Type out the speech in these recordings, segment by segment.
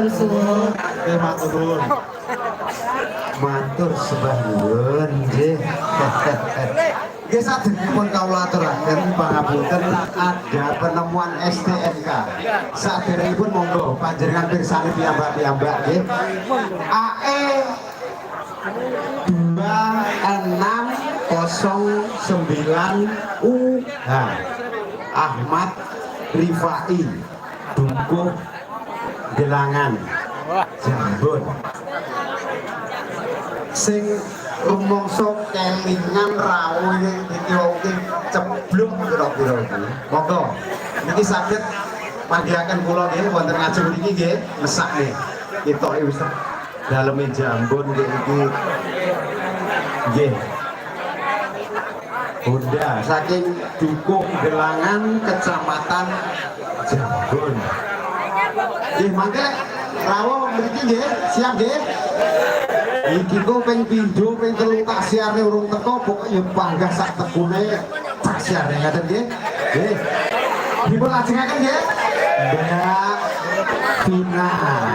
matur suwun. Matur nuwun. Matur sembah nuwun nggih. Nggih sadèrèngipun kawula aturaken pangapunten ada penemuan STNK. Sadèrèngipun monggo panjenengan pirsani piyambak-piyambak nggih. AE 2609UH Ahmad Rifai Dukuh Gelangan Jambon sing rumangsa kelingan rawuh iki wae cebluk kira-kira iki. Monggo niki saged panggihaken kula nggih wonten ngajeng niki nggih mesak nggih. Ketoke wis daleme Jambon nggih iki nggih. Bunda saking Dukuh Gelangan Kecamatan Jambon. Nggih mangke rawuh mriki nggih siap nggih. Iki kok ping pindho ping telu tak siare urung teko pokoke ya panggah sak tekune tak siare ngaten nggih. Nggih. Dipun lajengaken nggih. Mbak Vina.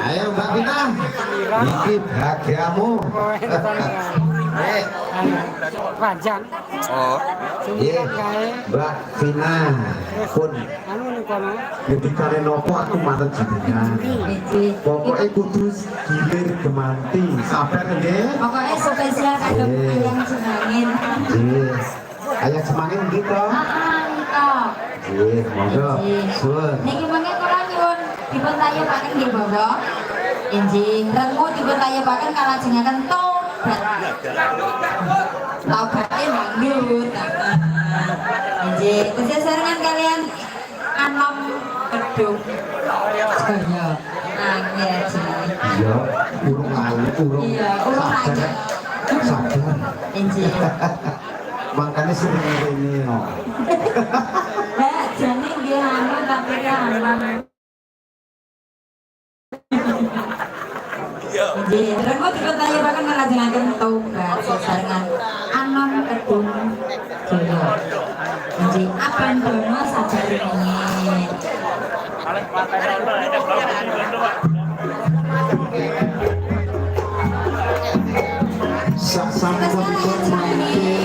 Ayo Mbak Vina. Iki bahagiamu. Panjang. Oh. Nggih. Mbak Vina pun Anu ning kono. ketikane nopo aku manten jenengan. Pokoke kudu gilir gemanti. Sabar nggih. Pokoknya spesial kagem ayang semangin. Nggih. Ayah semangin gitu. Heeh, Nggih, monggo. Suwun. niki mangke kula nyuwun dipun tayapaken nggih Bapak. Injih, rengu dipun tayapaken kalajengaken tobat. Tobate manggut. Injih, kesesarengan kalian anom kedung. Jaya. Nggih, Iya, urung lali, urung. Iya, urung Sabar. Sabar. Injih. Makanya sering ini no. Lah, jane nggih anu tapi aman. Nggih, renggo dipentayaken ngalajengaken tobat sesarengan anom kedung jaya. Nggih, apan dono sajarene. Sampun pun mangke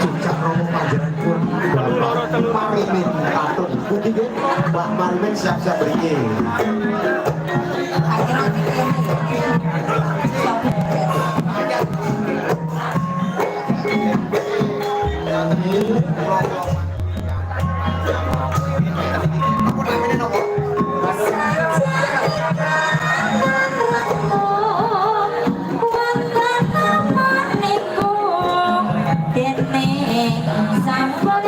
cucak romo panjenengan pun Bapak Marimin Tatung. Pundi nggih? Mbak Marimin siap-siap mriki. Sampun